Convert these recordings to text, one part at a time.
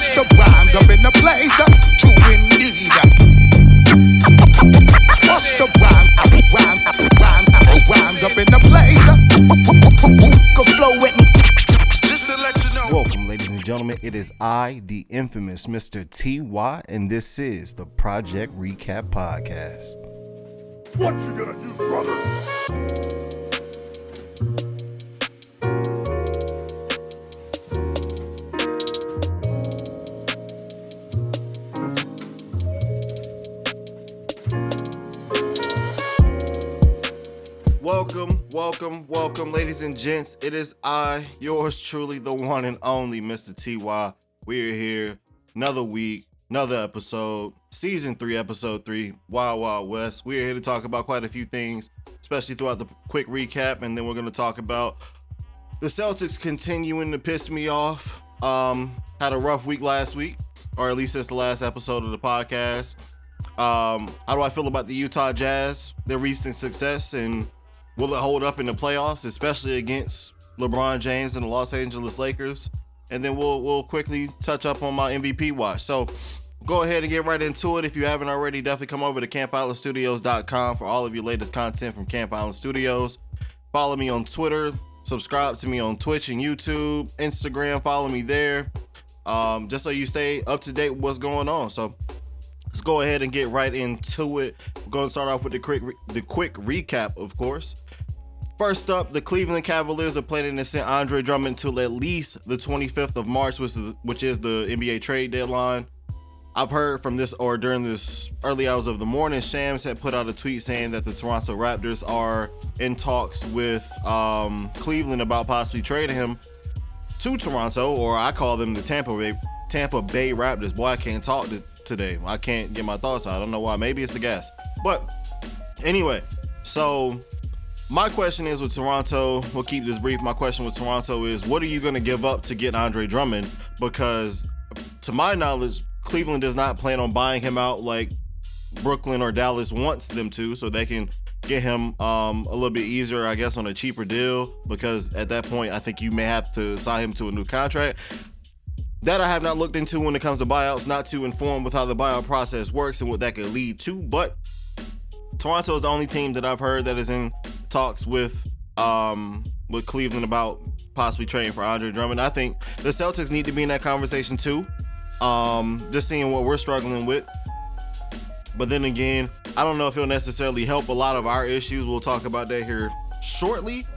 Busta Rhymes up in the place, true indeed. Busta Rhymes up in the place. Who can flow with me? Just to let you know. Welcome, ladies and gentlemen. It is I, the infamous Mr. T.Y., and this is the Project Recap Podcast. What you gonna do, brother? Welcome, ladies and gents. It is I, yours truly, the one and only Mr. T.Y. We are here, another week, another episode, season 3, episode 3, Wild Wild West. We are here to talk about quite a few things, especially throughout the quick recap, and then we're going to talk about the Celtics continuing to piss me off. Had a rough week last week, or at least since the last episode of the podcast. How do I feel about the Utah Jazz, their recent success, and will it hold up in the playoffs, especially against LeBron James and the Los Angeles Lakers? And then we'll quickly touch up on my MVP watch. So go ahead and get right into it. If you haven't already, definitely come over to CampIslandStudios.com for all of your latest content from Camp Island Studios. Follow me on Twitter. Subscribe to me on Twitch and YouTube, Instagram. Follow me there, just so you stay up to date with what's going on. So let's go ahead and get right into it. We're going to start off with the quick recap, of course. First up, the Cleveland Cavaliers are planning to send Andre Drummond till at least the 25th of March, which is the NBA trade deadline. I've heard from this, or during this early hours of the morning, Shams had put out a tweet saying that the Toronto Raptors are in talks with Cleveland about possibly trading him to Toronto, or I call them the Tampa Bay Raptors. Boy, I can't talk today. I can't get my thoughts out. I don't know why. Maybe it's the gas. But anyway, so my question is with Toronto, we'll keep this brief. My question with Toronto is, what are you going to give up to get Andre Drummond? Because to my knowledge, Cleveland does not plan on buying him out like Brooklyn or Dallas wants them to, so they can get him a little bit easier, I guess, on a cheaper deal, because at that point, I think you may have to sign him to a new contract. That I have not looked into when it comes to buyouts, not too informed with how the buyout process works and what that could lead to, but Toronto is the only team that I've heard that is in talks with Cleveland about possibly trading for Andre Drummond. I think the Celtics need to be in that conversation too, just seeing what we're struggling with. But then again, I don't know if it'll necessarily help a lot of our issues. We'll talk about that here shortly.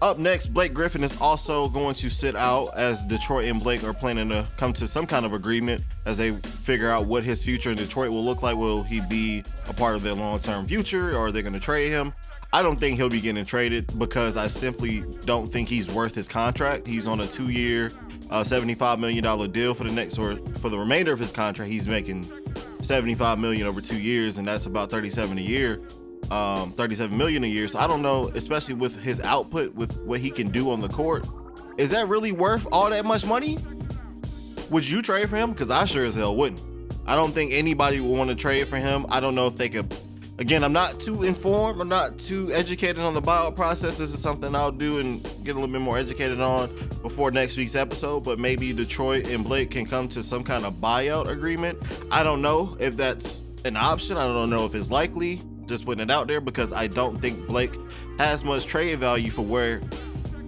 Up next, Blake Griffin is also going to sit out, as Detroit and Blake are planning to come to some kind of agreement as they figure out what his future in Detroit will look like. Will he be a part of their long-term future, or are they going to trade him? I don't think he'll be getting traded, because I simply don't think he's worth his contract. He's on a 2-year, $75 million deal for the next, or for the remainder of his contract. He's making $75 million over 2 years, and that's about $37 million a year. So I don't know, especially with his output, with what he can do on the court, is that really worth all that much money? Would you trade for him? Because I sure as hell wouldn't. I don't think anybody would want to trade for him. I don't know if they could. Again, I'm not too informed. I'm not too educated on the buyout process. This is something I'll do and get a little bit more educated on before next week's episode. But maybe Detroit and Blake can come to some kind of buyout agreement. I don't know if that's an option. I don't know if it's likely. Just putting it out there, because I don't think Blake has much trade value for where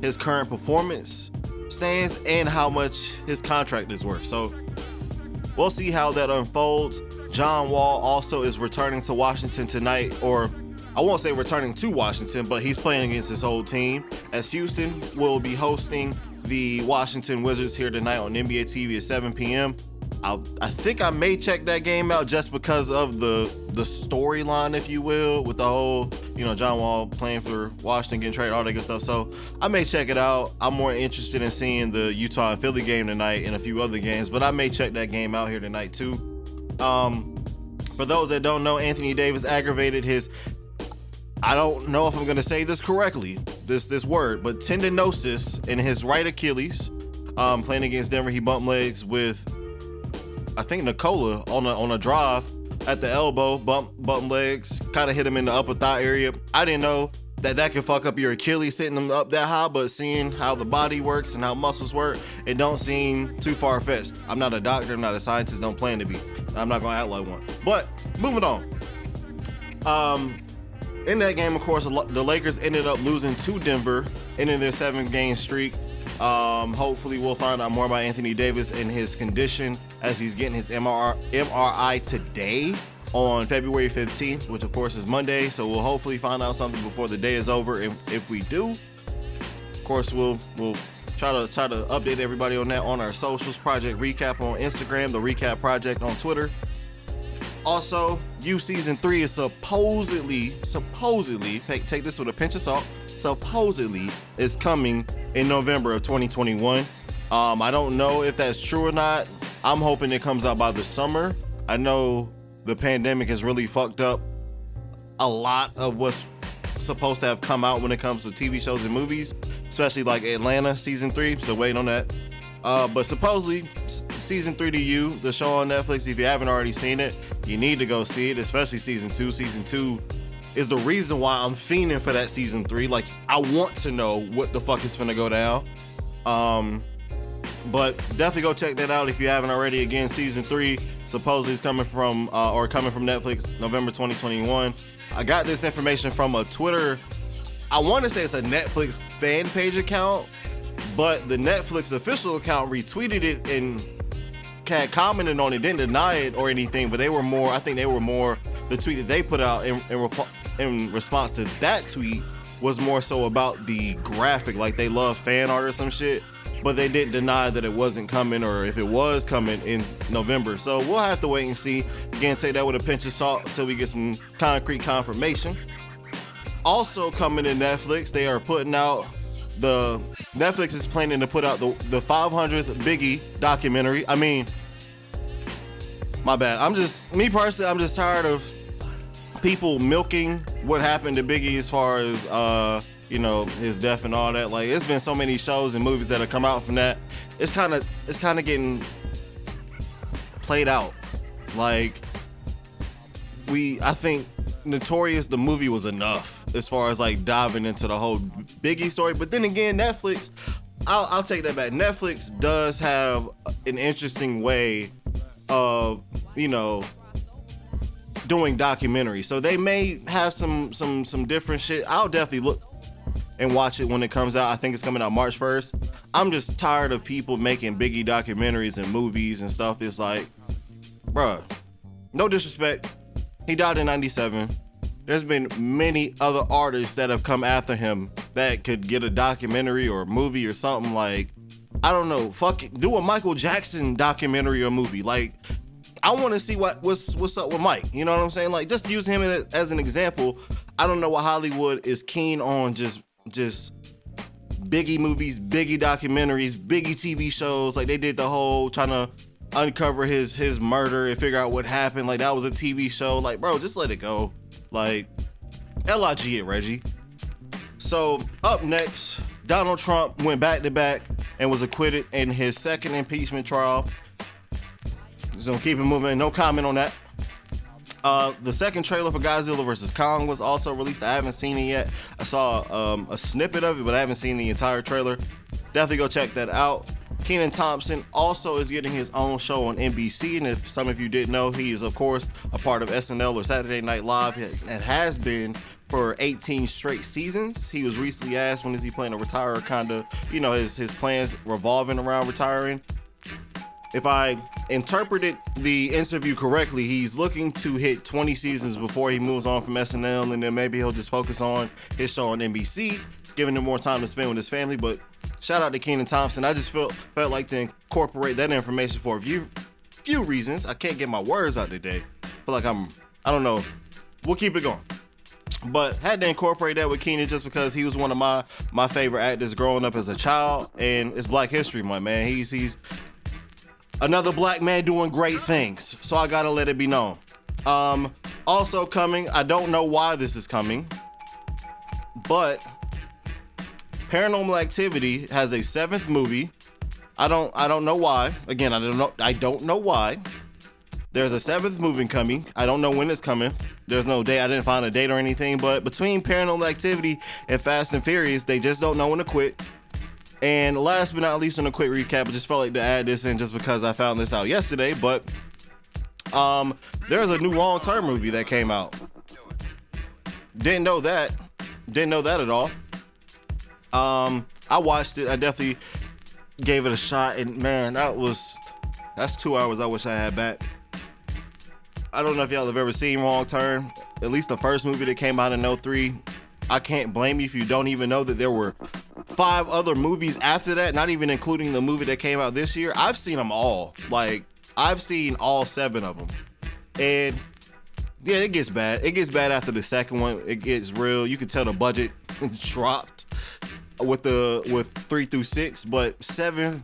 his current performance stands and how much his contract is worth. So we'll see how that unfolds. John Wall also is returning to Washington tonight, or I won't say returning to Washington, but he's playing against his whole team, as Houston will be hosting the Washington Wizards here tonight on NBA TV at 7 p.m. I think I may check that game out just because of the storyline, if you will, with the whole, John Wall playing for Washington, getting traded, all that good stuff. So I may check it out. I'm more interested in seeing the Utah and Philly game tonight and a few other games, but I may check that game out here tonight too. For those that don't know, Anthony Davis aggravated his, I don't know if I'm going to say this correctly, this word, but tendinosis in his right Achilles. Playing against Denver, he bumped legs with, I think, Nikola on a drive at the elbow, bump legs, kind of hit him in the upper thigh area. I didn't know that can fuck up your Achilles sitting them up that high, but seeing how the body works and how muscles work, it don't seem too far-fetched. I'm not a doctor, I'm not a scientist, don't plan to be. I'm not gonna act like one. But moving on. In that game, of course, the Lakers ended up losing to Denver, ending their 7-game streak. Hopefully we'll find out more about Anthony Davis and his condition as he's getting his MRI today on February 15th, which of course is Monday. So we'll hopefully find out something before the day is over. And if we do, of course, we'll try to update everybody on that on our socials. Project Recap on Instagram, the Recap Project on Twitter. Also, Season 3 is supposedly, take this with a pinch of salt, supposedly is coming in November of 2021. I don't know if that's true or not. I'm hoping it comes out by the summer. I know the pandemic has really fucked up a lot of what's supposed to have come out when it comes to TV shows and movies, especially like Atlanta Season 3, so waiting on that. But supposedly, Season 3 to You, the show on Netflix, if you haven't already seen it, you need to go see it, especially Season 2. Season 2 is the reason why I'm fiending for that Season 3. Like, I want to know what the fuck is finna go down. But definitely go check that out if you haven't already. Again, Season 3 supposedly is coming from Netflix November 2021. I got this information from a Twitter, I want to say it's a Netflix fan page account, but the Netflix official account retweeted it and had commented on it, didn't deny it or anything, but I think they were more, the tweet that they put out in response to that tweet was more so about the graphic, like they love fan art or some shit, but they didn't deny that it wasn't coming or if it was coming in November. So we'll have to wait and see. Again, take that with a pinch of salt until we get some concrete confirmation. Also coming to Netflix, they are putting out Netflix is planning to put out the 500th Biggie documentary. I mean, my bad. I'm just tired of people milking what happened to Biggie as far as, his death and all that. Like, it's been so many shows and movies that have come out from that. It's kind of getting played out. Like, I think Notorious, the movie, was enough as far as like diving into the whole Biggie story. But then again, Netflix, I'll take that back. Netflix does have an interesting way of, doing documentaries. So they may have some different shit. I'll definitely look and watch it when it comes out. I think it's coming out March 1st. I'm just tired of people making Biggie documentaries and movies and stuff. It's like, bruh, no disrespect. He died in 97. There's been many other artists that have come after him that could get a documentary or a movie or something. Like, I don't know, do a Michael Jackson documentary or movie. Like, I want to see what's up with Mike. You know what I'm saying? Like, just use him as an example. I don't know what Hollywood is keen on, just Biggie movies, Biggie documentaries, Biggie TV shows. Like, they did the whole trying to uncover his murder and figure out what happened. Like, that was a TV show. Like, bro, just let it go. Like, LIG it, Reggie. So, up next, Donald Trump went back-to-back and was acquitted in his second impeachment trial. Just gonna keep it moving. No comment on that. The second trailer for Godzilla vs. Kong was also released. I haven't seen it yet. I saw a snippet of it, but I haven't seen the entire trailer. Definitely go check that out. Keenan Thompson also is getting his own show on NBC, and if some of you didn't know, he is, of course, a part of SNL or Saturday Night Live, and has been for 18 straight seasons. He was recently asked when is he planning to retire, kind of, his plans revolving around retiring. If I interpreted the interview correctly, he's looking to hit 20 seasons before he moves on from SNL, and then maybe he'll just focus on his show on NBC, giving him more time to spend with his family. But shout out to Keenan Thompson. I just felt like to incorporate that information for a few reasons. I can't get my words out today. Feel like I don't know. We'll keep it going. But had to incorporate that with Keenan just because he was one of my favorite actors growing up as a child, and it's Black History Month, man. He's another black man doing great things, so I gotta let it be known. Also coming, I don't know why this is coming, but Paranormal Activity has a 7th movie. I don't know why. Again, I don't know why. There's a 7th movie coming. I don't know when it's coming. There's no date. I didn't find a date or anything, but between Paranormal Activity and Fast and Furious, they just don't know when to quit. And last but not least, on a quick recap, I just felt like to add this in just because I found this out yesterday, but there's a new Wrong Turn movie that came out. Didn't know that at all. I watched it. I definitely gave it a shot, and man, that's 2 hours I wish I had back. I don't know if y'all have ever seen Wrong Turn. At least the first movie that came out in 2003. I can't blame you if you don't even know that there were 5 other movies after that, not even including the movie that came out this year. I've seen them all. Like, I've seen all 7 of them. And yeah, it gets bad. It gets bad after the second one. It gets real. You can tell the budget dropped with 3 through 6, but 7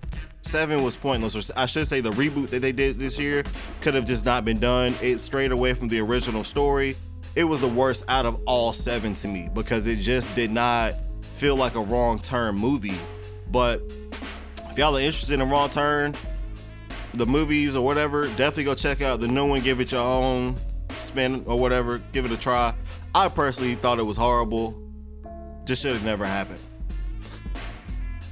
was pointless. Or I should say the reboot that they did this year could have just not been done. It strayed away from the original story. It was the worst out of all 7 to me because it just did not feel like a Wrong Turn movie. But if y'all are interested in Wrong Turn, the movies or whatever, definitely go check out the new one. Give it your own spin or whatever. Give it a try. I personally thought it was horrible. Just should have never happened.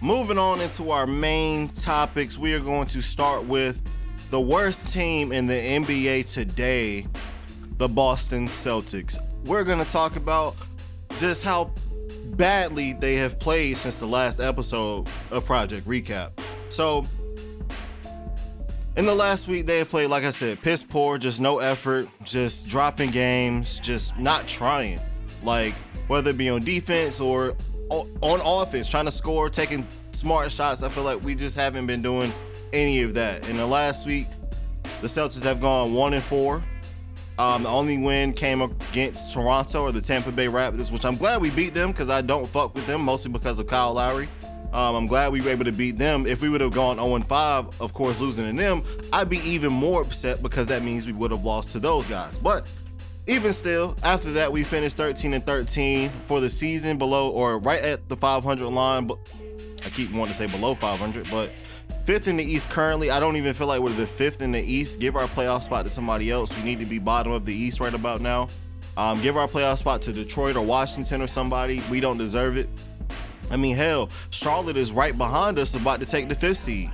Moving on into our main topics, we are going to start with the worst team in the NBA today, the Boston Celtics. We're going to talk about just how badly they have played since the last episode of Project Recap. So, in the last week, they have played, like I said, piss poor, just no effort, just dropping games, just not trying. Like, whether it be on defense or on offense, trying to score, taking smart shots. I feel like we just haven't been doing any of that. In the last week, the Celtics have gone 1-4. The only win came against Toronto or the Tampa Bay Raptors, which I'm glad we beat them because I don't fuck with them, mostly because of Kyle Lowry. I'm glad we were able to beat them. If we would have gone 0-5, of course, losing to them, I'd be even more upset because that means we would have lost to those guys. But even still, after that, we finished 13-13 for the season, below or right at the 500 line. But I keep wanting to say below 500, but 5th in the East currently. I don't even feel like we're the 5th in the East. Give our playoff spot to somebody else. We need to be bottom of the East right about now. Give our playoff spot to Detroit or Washington or somebody. We don't deserve it. I mean, hell, Charlotte is right behind us, about to take the 5th seed.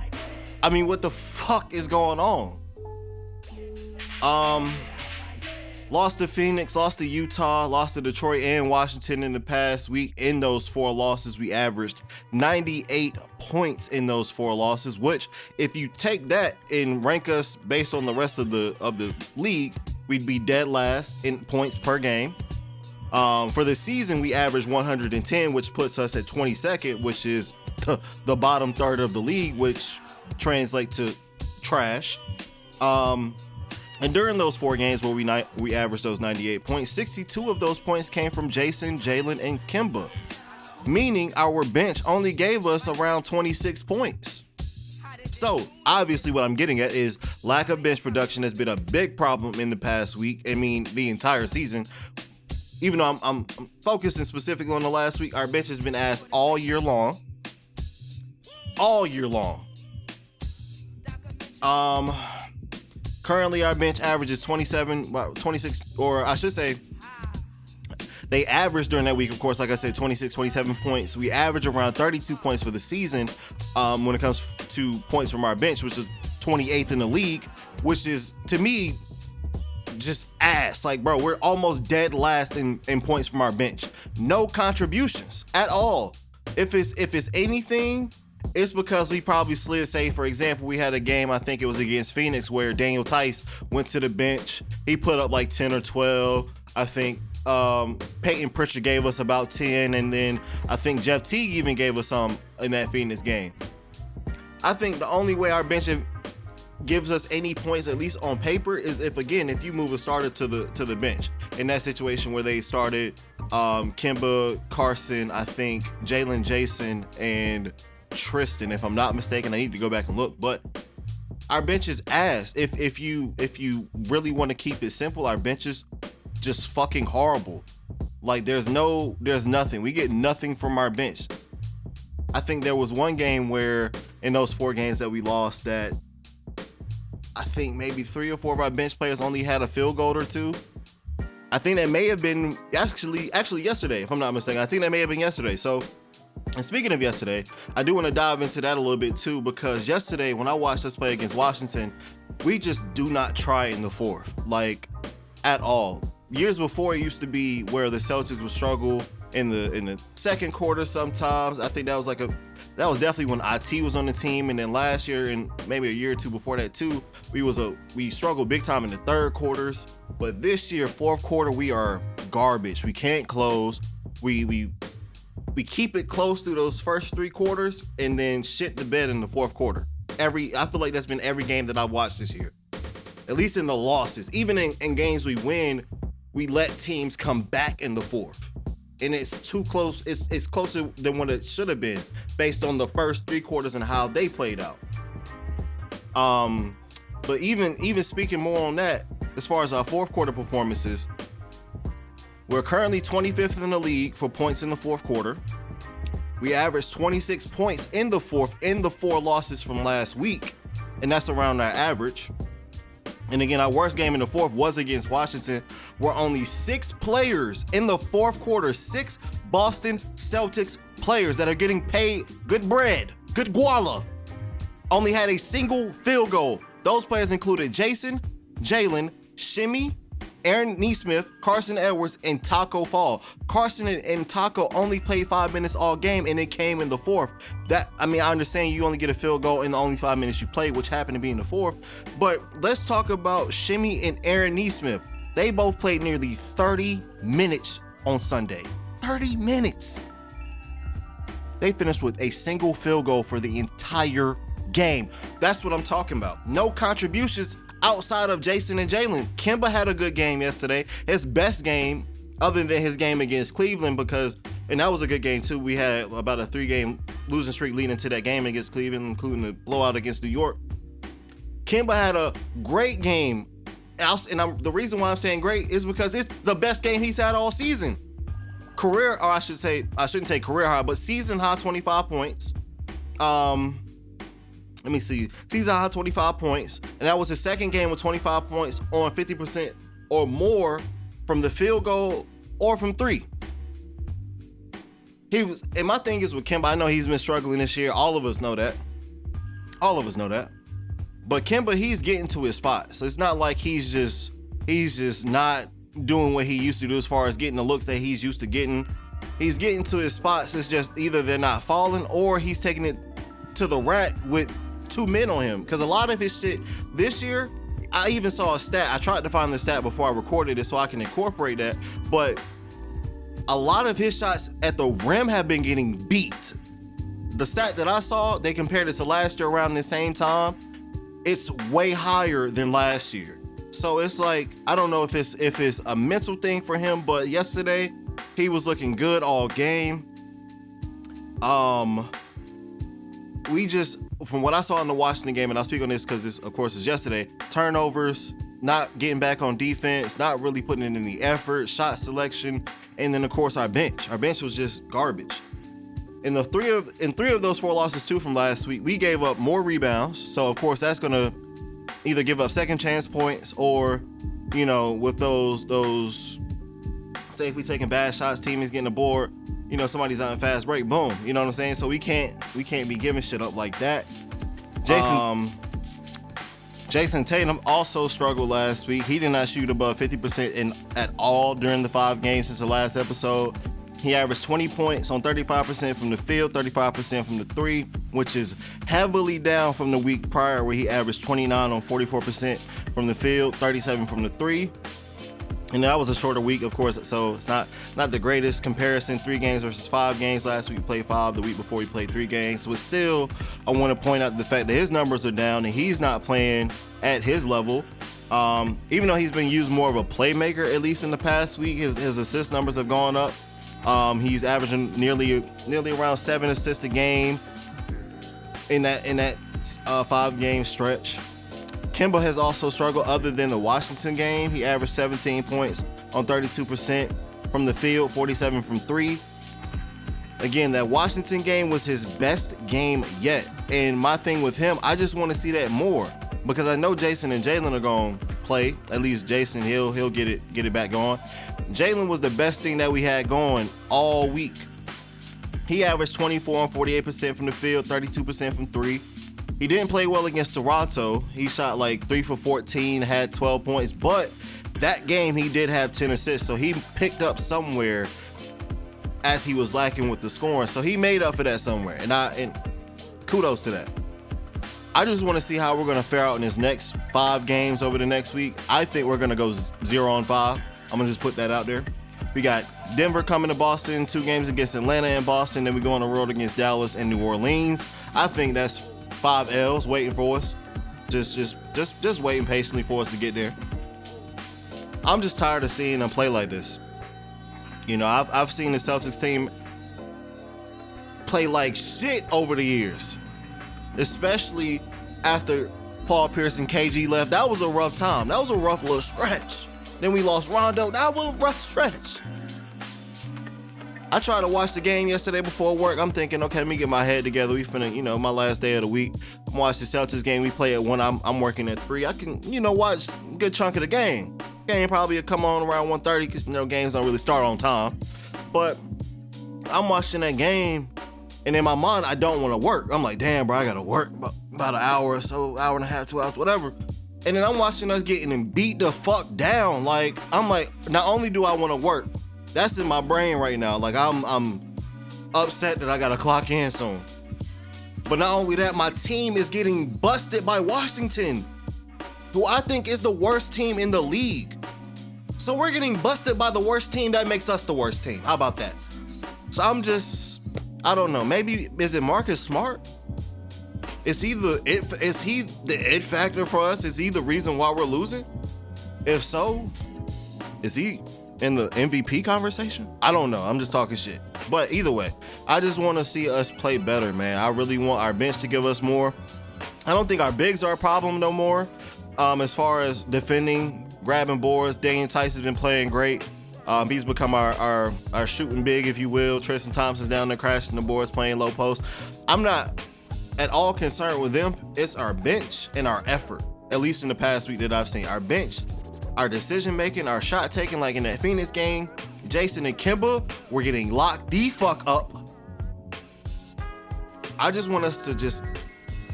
I mean, what the fuck is going on? Lost to Phoenix, lost to Utah, lost to Detroit and Washington in the past week. In those 4 losses, we averaged 98 points in those 4 losses, which if you take that and rank us based on the rest of the league, we'd be dead last in points per game. For the season, we averaged 110, which puts us at 22nd, which is the bottom third of the league, which translates to trash. And during those 4 games where we averaged those 98 points, 62 of those points came from Jason, Jalen, and Kemba, meaning our bench only gave us around 26 points. So obviously what I'm getting at is lack of bench production has been a big problem in the past week. I mean, the entire season. Even though I'm focusing specifically on the last week, our bench has been asked all year long. All year long. Currently, our bench averages 26, or I should say, they averaged during that week, of course, like I said, 26, 27 points. We average around 32 points for the season when it comes to points from our bench, which is 28th in the league, which is, to me, just ass. Like, bro, we're almost dead last in points from our bench. No contributions at all. If it's anything, it's because we probably slid. Say, for example, we had a game, I think it was against Phoenix, where Daniel Tice went to the bench. He put up like 10 or 12. I think Peyton Pritchard gave us about 10, and then I think Jeff Teague even gave us some in that Phoenix game. I think the only way our bench gives us any points, at least on paper, is if you move a starter to the bench. In that situation where they started Kemba, Clarkson, I think Jalen, Jason, and Tristan, if I'm not mistaken. I need to go back and look, but our bench is ass. If you really want to keep it simple, our bench is just fucking horrible. Like, there's nothing. We get nothing from our bench. I think there was one game where in those 4 games that we lost that I think maybe 3 or 4 of our bench players only had a field goal or 2. I think that may have been actually yesterday, if I'm not mistaken. I think that may have been yesterday. So, and speaking of yesterday, I do want to dive into that a little bit too, because yesterday when I watched us play against Washington, we just do not try in the fourth, like at all. Years before, it used to be where the Celtics would struggle in the second quarter sometimes. I think that was definitely when IT was on the team, and then last year and maybe a year or two before that too, we struggled big time in the third quarters. But this year, fourth quarter, we are garbage. We can't close. We keep it close through those first 3 quarters and then shit the bed in the fourth quarter. I feel like that's been every game that I've watched this year. At least in the losses. Even in games we win, we let teams come back in the fourth. And it's too close. It's closer than what it should have been based on the first 3 quarters and how they played out. But even speaking more on that, as far as our fourth quarter performances, we're currently 25th in the league for points in the fourth quarter. We averaged 26 points in the fourth in the 4 losses from last week, and that's around our average. And again, our worst game in the fourth was against Washington, where only 6 players in the fourth quarter, 6 Boston Celtics players that are getting paid good bread, good guala, only had a single field goal. Those players included Jason, Jalen, Shimmy, Aaron Nesmith, Carson Edwards, and Taco Fall. Carson and Taco only played 5 minutes all game, and it came in the fourth. I understand you only get a field goal in the only 5 minutes you played, which happened to be in the fourth. But let's talk about Shimmy and Aaron Nesmith. They both played nearly 30 minutes on Sunday. 30 minutes. They finished with a single field goal for the entire game. That's what I'm talking about. No contributions outside of Jason and Jalen. Kemba had a good game yesterday. His best game, other than his game against Cleveland, and that was a good game too. We had about a 3-game losing streak leading to that game against Cleveland, including the blowout against New York. Kemba had a great game. The reason why I'm saying great is because it's the best game he's had all season. I shouldn't say career high, but season high 25 points. Let me see. Season high 25 points. And that was his second game with 25 points on 50% or more from the field goal or from 3. And my thing is with Kemba, I know he's been struggling this year. All of us know that. But Kemba, he's getting to his spot. So it's not like he's just not doing what he used to do as far as getting the looks that he's used to getting. He's getting to his spots. It's just either they're not falling or he's taking it to the rack with 2 men on him. Because a lot of his shit this year, I even saw a stat. I tried to find the stat before I recorded it so I can incorporate that. But a lot of his shots at the rim have been getting beat. The stat that I saw, they compared it to last year around the same time. It's way higher than last year. So it's like, I don't know if it's a mental thing for him, but yesterday he was looking good all game. From what I saw in the Washington game, and I'll speak on this because this, of course, is yesterday, turnovers, not getting back on defense, not really putting in any effort, shot selection, and then, of course, our bench. Our bench was just garbage. In 3 of those 4 losses, too, from last week, we gave up more rebounds. So, of course, that's going to either give up second chance points or, with those, say if we taking bad shots, team is getting a board, somebody's on a fast break, boom. You know what I'm saying? So we can't be giving shit up like that. Jason Tatum also struggled last week. He did not shoot above 50% at all during the 5 games since the last episode. He averaged 20 points on 35% from the field, 35% from the 3, which is heavily down from the week prior where he averaged 29 on 44% from the field, 37 from the 3. And that was a shorter week, of course, so it's not the greatest comparison. 3 games versus 5 games. Last week we played 5. The week before we played 3 games. So it's still, I want to point out the fact that his numbers are down and he's not playing at his level. Even though he's been used more of a playmaker, at least in the past week, his assist numbers have gone up. He's averaging nearly around 7 assists a game in that 5-game stretch. Kemba has also struggled other than the Washington game. He averaged 17 points on 32% from the field, 47 from 3. Again, that Washington game was his best game yet. And my thing with him, I just want to see that more. because I know Jason and Jalen are going to play. At least Jason, he'll get it back going. Jalen was the best thing that we had going all week. He averaged 24 and 48% from the field, 32% from three. He didn't play well against Toronto. He shot like 3 for 14, had 12 points, but that game he did have 10 assists, so he picked up somewhere as he was lacking with the scoring. So he made up for that somewhere, and kudos to that. I just want to see how we're going to fare out in his next 5 games over the next week. I think we're going to go 0-5. I'm going to just put that out there. We got Denver coming to Boston, 2 games against Atlanta and Boston. Then we go on the road against Dallas and New Orleans. I think that's 5 L's waiting for us. Just waiting patiently for us to get there. I'm just tired of seeing them play like this. You know, I've seen the Celtics team play like shit over the years, especially after Paul Pierce and KG left. That was a rough time. That was a rough little stretch. Then we lost Rondo. That was a rough stretch. I tried to watch the game yesterday before work. I'm thinking, okay, let me get my head together. We finna, my last day of the week. I'm watch the Celtics game. We play at 1. I'm working at 3. I can, watch a good chunk of the game. Game probably will come on around 1:30 because, games don't really start on time. But I'm watching that game, and in my mind, I don't want to work. I'm like, damn, bro, I got to work about an hour or so, hour and a half, 2 hours, whatever. And then I'm watching us getting beat the fuck down. Like, I'm like, not only do I want to work, that's in my brain right now. Like, I'm upset that I got to clock in soon. But not only that, my team is getting busted by Washington, who I think is the worst team in the league. So we're getting busted by the worst team. That makes us the worst team. How about that? So I don't know. Maybe, is it Marcus Smart? Is he the it factor for us? Is he the reason why we're losing? If so, is he in the MVP conversation? I don't know. I'm just talking shit. But either way, I just want to see us play better, man. I really want our bench to give us more. I don't think our bigs are a problem no more. As far as defending, grabbing boards, Damian Tice has been playing great. He's become our shooting big, if you will. Tristan Thompson's down there crashing the boards, playing low post. I'm not at all concerned with them. It's our bench and our effort, at least in the past week that I've seen. Our bench, our decision making, our shot taking, like in that Phoenix game, Jason and Kemba were getting locked the fuck up. I just want us to just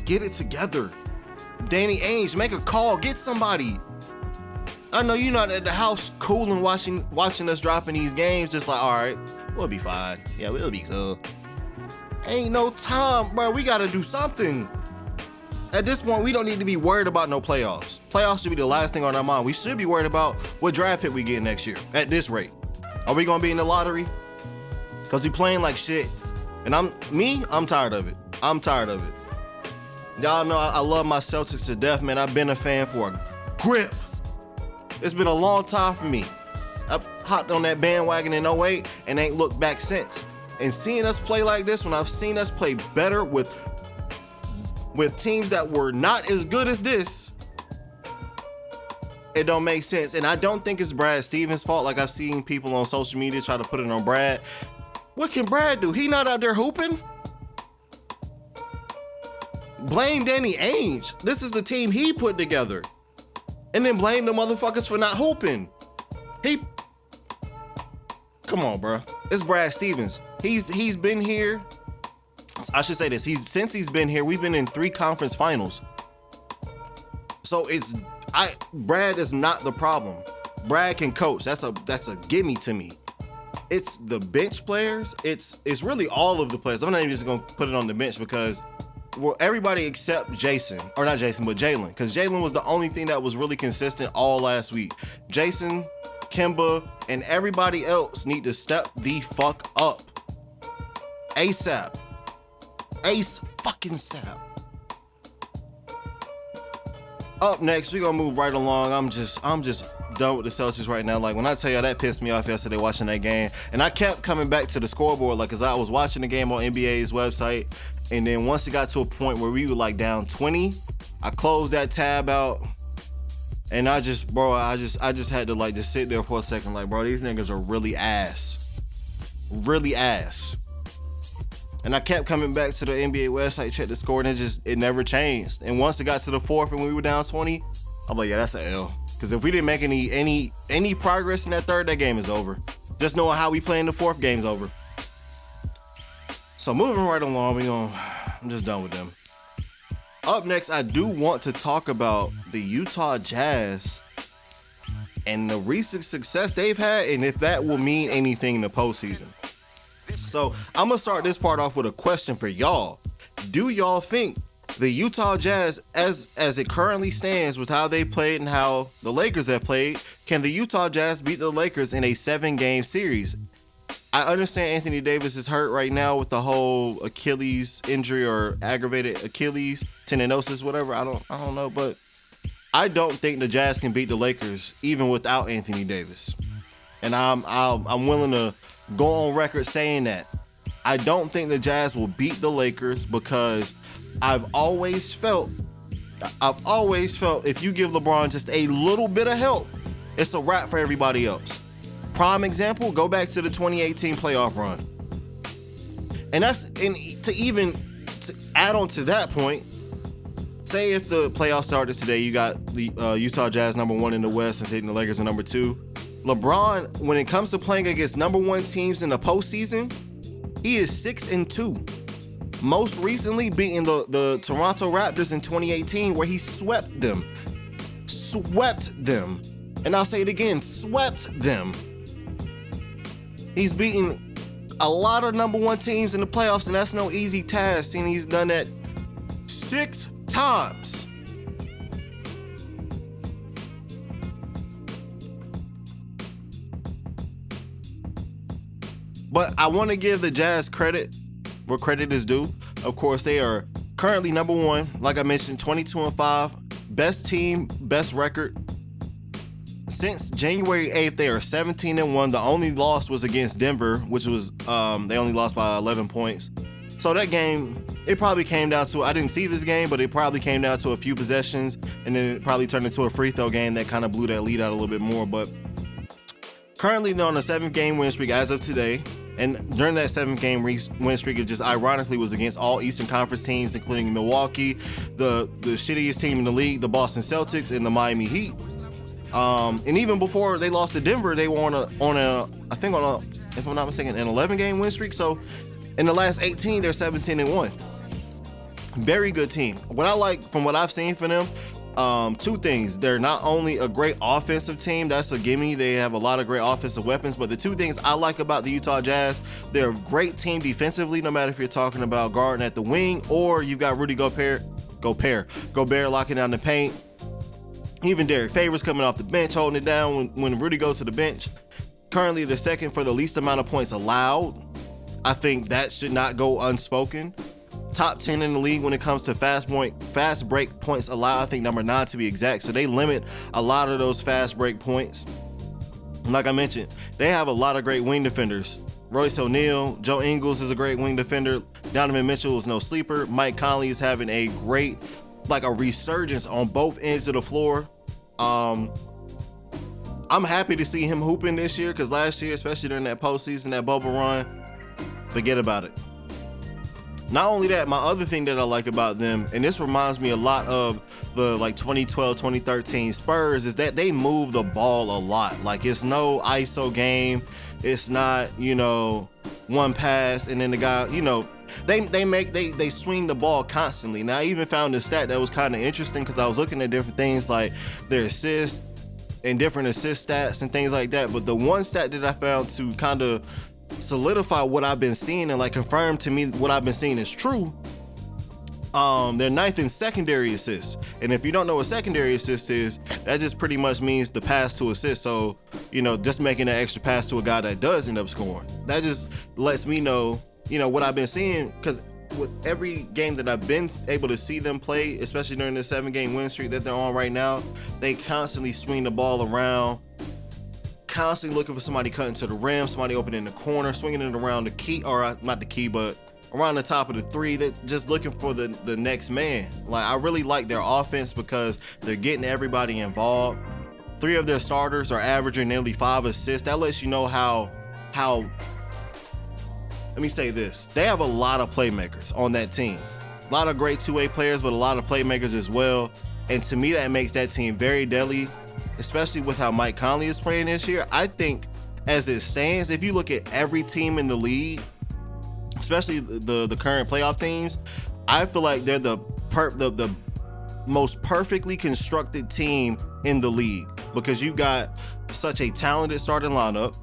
get it together. Danny Ainge, make a call, get somebody. I know you're not at the house cool and watching us dropping these games, just like, all right, we'll be fine. Yeah, we'll be cool. Ain't no time, bro. We gotta do something. At this point, we don't need to be worried about no playoffs. Playoffs should be the last thing on our mind. We should be worried about what draft pick we get next year at this rate. Are we gonna be in the lottery? Cause we playing like shit. And I'm tired of it. I'm tired of it. Y'all know I love my Celtics to death, man. I've been a fan for a grip. It's been a long time for me. I hopped on that bandwagon in 08 and ain't looked back since. And seeing us play like this, when I've seen us play better with teams that were not as good as this, it don't make sense. And I don't think it's Brad Stevens' fault. Like, I've seen people on social media try to put it on Brad. What can Brad do? He not out there hooping? Blame Danny Ainge. This is the team he put together. And then blame the motherfuckers for not hooping. Come on, bro. It's Brad Stevens. He's been here. I should say this. Since he's been here, we've been in 3 conference finals. So Brad is not the problem. Brad can coach. That's a gimme to me. It's the bench players. It's really all of the players. I'm not even just gonna put it on the bench because everybody except Jason, or not Jason, but Jalen, because Jalen was the only thing that was really consistent all last week. Jason, Kemba, and everybody else need to step the fuck up. ASAP. Ace-fucking-sap. Up next, we're gonna move right along. I'm just done with the Celtics right now. Like, when I tell you that pissed me off yesterday watching that game, and I kept coming back to the scoreboard, like, cause I was watching the game on NBA's website, and then once it got to a point where we were like down 20, I closed that tab out, and I just had to like just sit there for a second, like, bro, these niggas are really ass. And I kept coming back to the NBA website, check the score, and it never changed. And once it got to the fourth and we were down 20, I'm like, yeah, that's an L. Because if we didn't make any progress in that third, that game is over. Just knowing how we play in the fourth, game's over. So moving right along, I'm just done with them. Up next, I do want to talk about the Utah Jazz and the recent success they've had, and if that will mean anything in the postseason. So I'm gonna start this part off with a question for y'all. Do y'all think the Utah Jazz, as it currently stands with how they played and how the Lakers have played, can the Utah Jazz beat the Lakers in a 7-game series? I understand Anthony Davis is hurt right now with the whole Achilles injury or aggravated Achilles tendinosis, whatever. I don't know, but I don't think the Jazz can beat the Lakers even without Anthony Davis. And I'm willing to go on record saying that. I don't think the Jazz will beat the Lakers because I've always felt if you give LeBron just a little bit of help, it's a wrap for everybody else. Prime example, go back to the 2018 playoff run. And to add on to that point, say if the playoffs started today, you got the Utah Jazz number 1 in the West, I think the Lakers are number 2. LeBron, when it comes to playing against number 1 teams in the postseason, he is 6-2. Most recently beating the Toronto Raptors in 2018, where he swept them. And I'll say it again, swept them. He's beaten a lot of number 1 teams in the playoffs, and that's no easy task, and he's done that 6 times. But I want to give the Jazz credit where credit is due. Of course, they are currently number 1. Like I mentioned, 22-5. Best team, best record. Since January 8th, they are 17-1. The only loss was against Denver, which was they only lost by 11 points. So that game, it probably came down to, I didn't see this game, but it probably came down to a few possessions, and then it probably turned into a free throw game that kind of blew that lead out a little bit more. But currently they're on a 7-game win streak as of today. And during that 7-game win streak, it just ironically was against all Eastern Conference teams, including Milwaukee, the shittiest team in the league, the Boston Celtics, and the Miami Heat. And even before they lost to Denver, they were on a if I'm not mistaken, an 11-game win streak. So in the last 18, they're 17-1. Very good team. What I like from what I've seen from them, 2 things. They're not only a great offensive team, that's a gimme. They have a lot of great offensive weapons, but the 2 things I like about the Utah Jazz, they're a great team defensively, no matter if you're talking about guarding at the wing or you've got Rudy Gobert locking down the paint. Even Derek Favors coming off the bench, holding it down when Rudy goes to the bench. Currently, they're second for the least amount of points allowed. I think that should not go unspoken. Top 10 in the league when it comes to fast break points allowed. I think number 9 to be exact. So they limit a lot of those fast break points. Like I mentioned, they have a lot of great wing defenders. Royce O'Neal, Joe Ingles is a great wing defender. Donovan Mitchell is no sleeper. Mike Conley is having a great, a resurgence on both ends of the floor. I'm happy to see him hooping this year, because last year, especially during that postseason, that bubble run, forget about it. Not only that, my other thing that I like about them, and this reminds me a lot of the 2012, 2013 Spurs, is that they move the ball a lot. It's no ISO game. It's not, one pass and then the guy, they swing the ball constantly. Now I even found a stat that was kind of interesting, because I was looking at different things like their assists and different assist stats and things like that. But the one stat that I found to kind of solidify what I've been seeing and confirm to me what I've been seeing is true, they're 9th in secondary assists. And if you don't know what secondary assist is, that just pretty much means the pass to assist. So, just making an extra pass to a guy that does end up scoring. That just lets me know, what I've been seeing, because with every game that I've been able to see them play, especially during the 7-game win streak that they're on right now, they constantly swing the ball around, constantly looking for somebody cutting to the rim, somebody open in the corner, swinging it around the key, or not the key, but around the top of the 3. They're just looking for the next man. I really like their offense because they're getting everybody involved. 3 of their starters are averaging nearly 5 assists. That lets you know how let me say this. They have a lot of playmakers on that team. A lot of great two-way players, but a lot of playmakers as well. And to me, that makes that team very deadly, especially with how Mike Conley is playing this year. I think as it stands, if you look at every team in the league, especially the current playoff teams, I feel like they're the most perfectly constructed team in the league because you got such a talented starting lineup,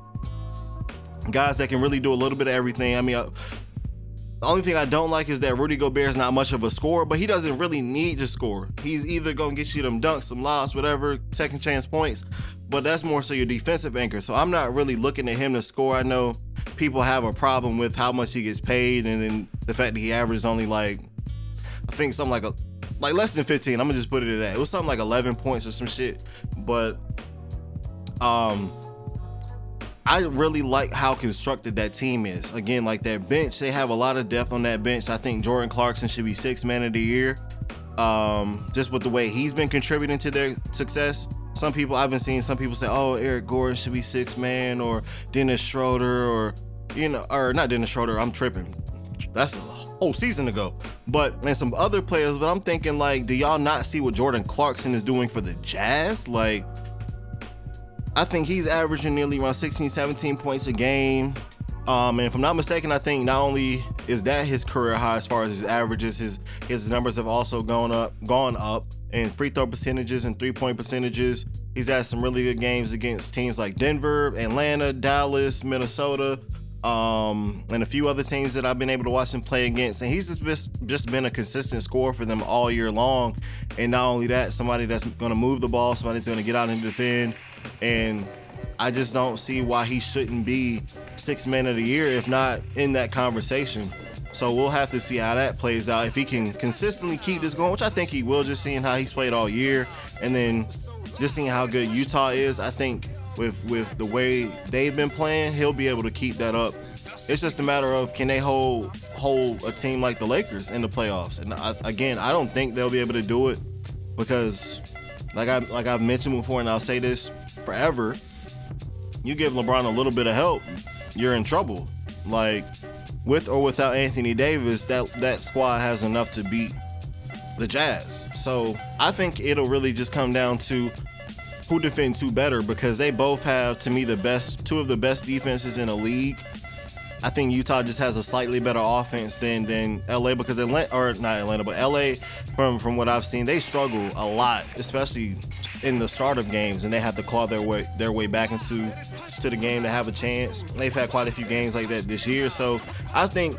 guys that can really do a little bit of everything. I mean, the only thing I don't like is that Rudy Gobert is not much of a scorer, but he doesn't really need to score. He's either going to get you them dunks, some lobs, whatever, second chance points, but that's more so your defensive anchor. So I'm not really looking at him to score. I know people have a problem with how much he gets paid and then the fact that he averages only like, I think something like less than 15. I'm gonna just put it at that. It was something like 11 points or some shit. But I really like how constructed that team is. Again, like their bench, they have a lot of depth on that bench. I think Jordan Clarkson should be 6th man of the year. Just with the way he's been contributing to their success. I've been seeing some people say, oh, Eric Gordon should be 6th man, or Dennis Schroeder, or not Dennis Schroeder, I'm tripping. That's a whole season ago. And some other players, but I'm thinking like, do y'all not see what Jordan Clarkson is doing for the Jazz? Like, I think he's averaging nearly around 16, 17 points a game. And if I'm not mistaken, I think not only is that his career high as far as his averages, his numbers have also gone up in free throw percentages and 3-point percentages. He's had some really good games against teams like Denver, Atlanta, Dallas, Minnesota, and a few other teams that I've been able to watch him play against. And he's just been a consistent scorer for them all year long. And not only that, somebody that's going to move the ball, somebody that's going to get out and defend. And I just don't see why he shouldn't be 6th man of the year, if not in that conversation. So we'll have to see how that plays out. If he can consistently keep this going, which I think he will, just seeing how he's played all year, and then just seeing how good Utah is, I think with the way they've been playing, he'll be able to keep that up. It's just a matter of, can they hold a team like the Lakers in the playoffs? And I don't think they'll be able to do it because, like I've mentioned before, and I'll say this forever, you give LeBron a little bit of help, you're in trouble. Like, with or without Anthony Davis, that squad has enough to beat the Jazz. So I think it'll really just come down to who defends who better, because they both have, to me, two of the best defenses in the league. I think Utah just has a slightly better offense than LA, because LA, from what I've seen, they struggle a lot, especially in the start of games, and they have to claw their way back into the game to have a chance. They've had quite a few games like that this year. So I think,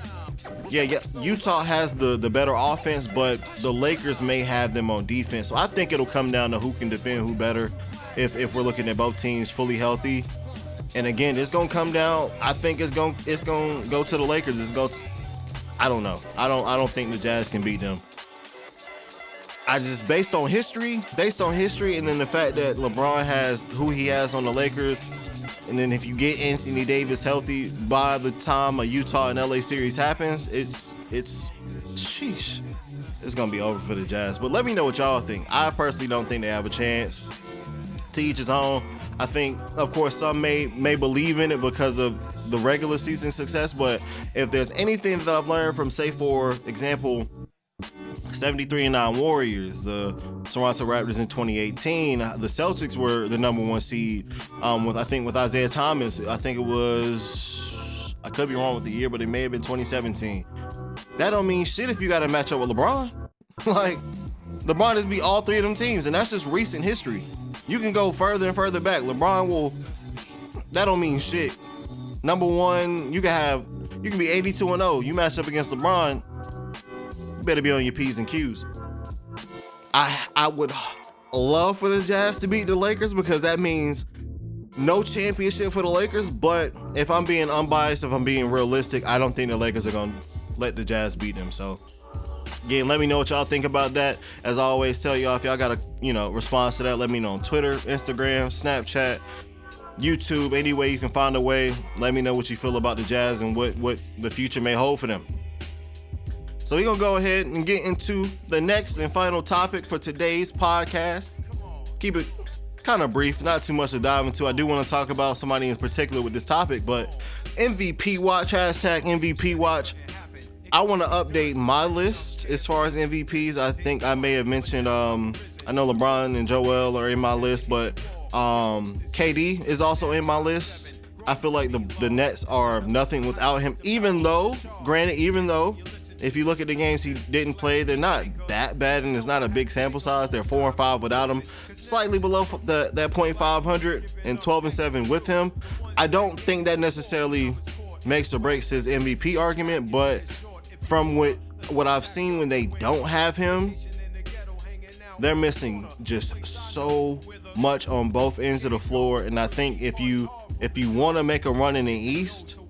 Utah has the better offense, but the Lakers may have them on defense. So I think it'll come down to who can defend who better if we're looking at both teams fully healthy. And again, it's gonna come down. I think it's gonna go to the Lakers. I don't know. I don't think the Jazz can beat them. I just based on history, and then the fact that LeBron has who he has on the Lakers, and then if you get Anthony Davis healthy by the time a Utah and LA series happens, it's sheesh. It's gonna be over for the Jazz. But let me know what y'all think. I personally don't think they have a chance. To each his own. I think, of course, some may believe in it because of the regular season success, but if there's anything that I've learned from, say, for example, 73-9 Warriors, the Toronto Raptors in 2018, the Celtics were the number 1 seed with Isaiah Thomas. I think it was, I could be wrong with the year, but it may have been 2017. That don't mean shit if you got to match up with LeBron. Like, LeBron has beat all 3 of them teams, and that's just recent history. You can go further and further back. That don't mean shit. Number 1, you can be 82-0. You match up against LeBron, you better be on your P's and Q's. I would love for the Jazz to beat the Lakers, because that means no championship for the Lakers. But if I'm being unbiased, if I'm being realistic, I don't think the Lakers are going to let the Jazz beat them. So again, let me know what y'all think about that. As I always tell y'all, if y'all got a response to that, let me know on Twitter, Instagram, Snapchat, YouTube, any way you can find a way. Let me know what you feel about the Jazz and what the future may hold for them. So we're going to go ahead and get into the next and final topic for today's podcast. Keep it kind of brief, not too much to dive into. I do want to talk about somebody in particular with this topic, but MVP watch, hashtag MVP watch. I want to update my list as far as MVPs. I think I may have mentioned, I know LeBron and Joel are in my list, but KD is also in my list. I feel like the Nets are nothing without him, even though if you look at the games he didn't play, they're not that bad, and it's not a big sample size. They're 4-5 without him, slightly below that .500, and 12-7 with him. I don't think that necessarily makes or breaks his MVP argument, but from what I've seen when they don't have him, they're missing just so much on both ends of the floor. And I think if you want to make a run in the East,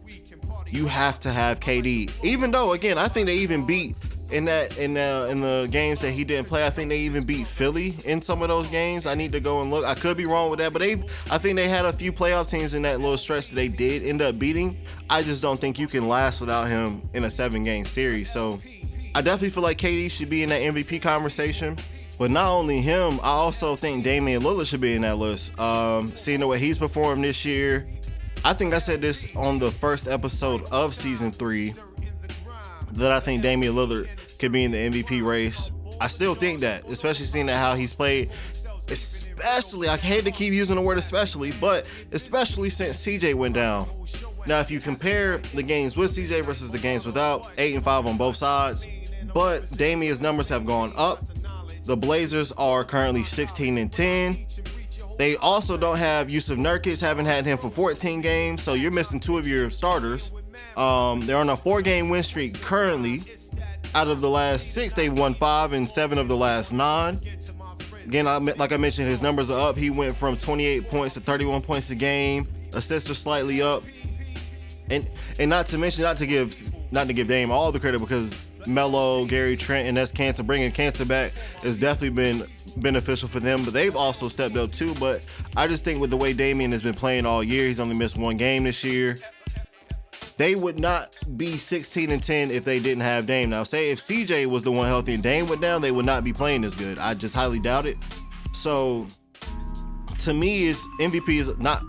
you have to have KD. Even though, again, I think they even beat in the games that he didn't play. I think they even beat Philly in some of those games. I need to go and look. I could be wrong with that, but I think they had a few playoff teams in that little stretch that they did end up beating. I just don't think you can last without him in a 7-game series. So I definitely feel like KD should be in that MVP conversation. But not only him, I also think Damian Lillard should be in that list. Seeing the way he's performed this year, I think I said this on the first episode of season 3 that I think Damian Lillard could be in the MVP race. I still think that, especially seeing how he's played, especially, I hate to keep using the word especially, but especially since CJ went down. Now, if you compare the games with CJ versus the games without, 8-5 on both sides, but Damian's numbers have gone up. The Blazers are currently 16-10. They also don't have Yusuf Nurkic, haven't had him for 14 games, so you're missing 2 of your starters. They're on a 4-game win streak currently. Out of the last 6, they won 5 and 7 of the last 9. Again, like I mentioned, his numbers are up. He went from 28 points to 31 points a game. Assists are slightly up. And not to mention, not to give Dame all the credit, because Melo, Gary Trent, and Cancer, bringing Cancer back has definitely been beneficial for them, but they've also stepped up too. But I just think with the way Damian has been playing all year, he's only missed 1 game this year. They would not be 16-10 if they didn't have Dame. Now, say if CJ was the one healthy and Dame went down, they would not be playing as good. I just highly doubt it. So to me, MVP is not.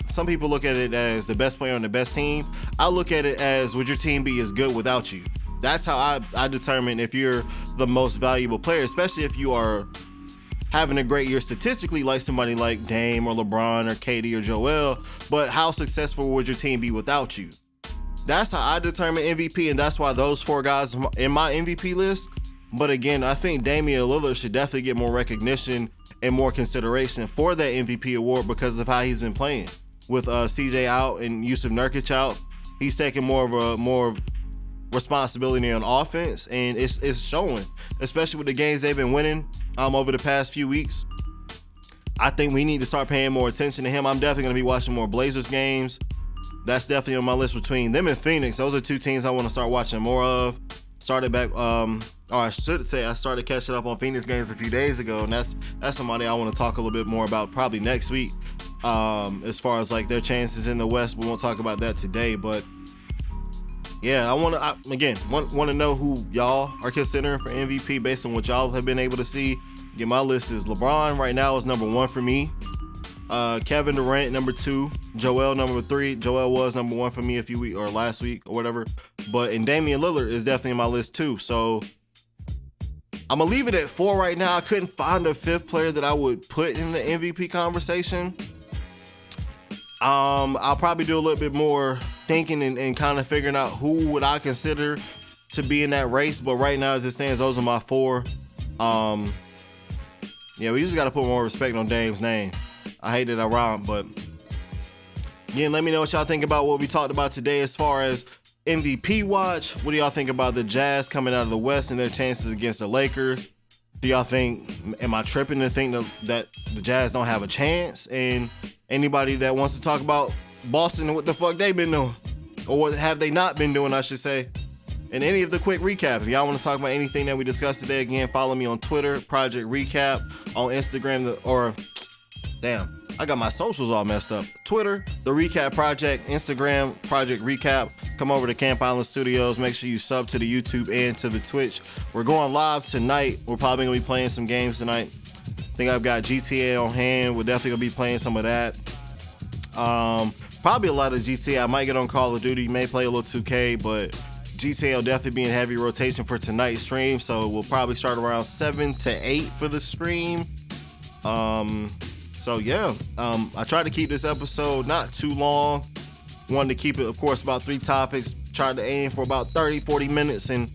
Some people look at it as the best player on the best team. I look at it as, would your team be as good without you? That's how I determine if you're the most valuable player, especially if you are having a great year statistically, like somebody like Dame or LeBron or KD or Joel. But how successful would your team be without you? That's how I determine MVP, and that's why those 4 guys in my MVP list. But again, I think Damian Lillard should definitely get more recognition and more consideration for that MVP award because of how he's been playing. With CJ out and Yusuf Nurkic out, he's taking more responsibility on offense, and it's showing, especially with the games they've been winning over the past few weeks. I think we need to start paying more attention to him. I'm definitely going to be watching more Blazers games. That's definitely on my list between them and Phoenix. Those are 2 teams I want to start watching more of. Started back, or I should say I started catching up on Phoenix games a few days ago, and that's somebody I want to talk a little bit more about probably next week. As far as like their chances in the West, we won't talk about that today, but yeah, I want to know who y'all are considering for MVP based on what y'all have been able to see. Again, my list is LeBron right now is number 1 for me. Kevin Durant number 2, Joel number 3. Joel was number 1 for me a few weeks or last week or whatever. And Damian Lillard is definitely in my list too. So I'm gonna leave it at 4 right now. I couldn't find a 5th player that I would put in the MVP conversation. I'll probably do a little bit more thinking and kind of figuring out who would I consider to be in that race. But right now, as it stands, those are my 4. Yeah, we just got to put more respect on Dame's name. I hate that I rhyme, but again, let me know what y'all think about what we talked about today as far as MVP watch. What do y'all think about the Jazz coming out of the West and their chances against the Lakers? Do y'all think, am I tripping to think that the Jazz don't have a chance? And anybody that wants to talk about Boston and what the fuck they been doing, or what have they not been doing, I should say. And any of the quick recap, if y'all want to talk about anything that we discussed today, again, follow me on Twitter, Project Recap, on Instagram, I got my socials all messed up. Twitter, The Recap Project, Instagram, Project Recap. Come over to Camp Island Studios. Make sure you sub to the YouTube and to the Twitch. We're going live tonight. We're probably going to be playing some games tonight. I think I've got GTA on hand. We're definitely going to be playing some of that. Probably a lot of GTA. I might get on Call of Duty, may play a little 2K, but GTA will definitely be in heavy rotation for tonight's stream. So we'll probably start around 7 to 8 for the stream. So yeah, I tried to keep this episode not too long. Wanted to keep it, of course, about 3 topics. Tried to aim for about 30-40 minutes, and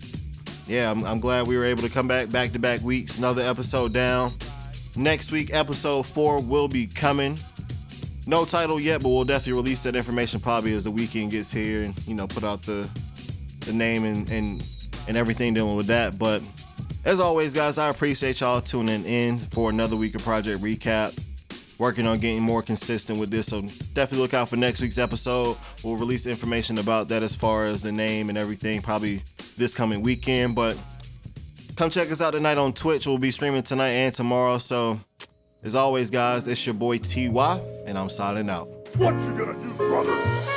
yeah, I'm glad we were able to come back-to-back weeks. Another episode down. Next week, episode 4 will be coming. No title yet, but we'll definitely release that information probably as the weekend gets here, and put out the name and everything dealing with that. But as always, guys, I appreciate y'all tuning in for another week of Project Recap. Working on getting more consistent with this, so definitely look out for next week's episode. We'll release information about that as far as the name and everything probably this coming weekend. But come check us out tonight on Twitch. We'll be streaming tonight and tomorrow. So as always, guys, it's your boy TY, and I'm signing out. What you gonna do, brother?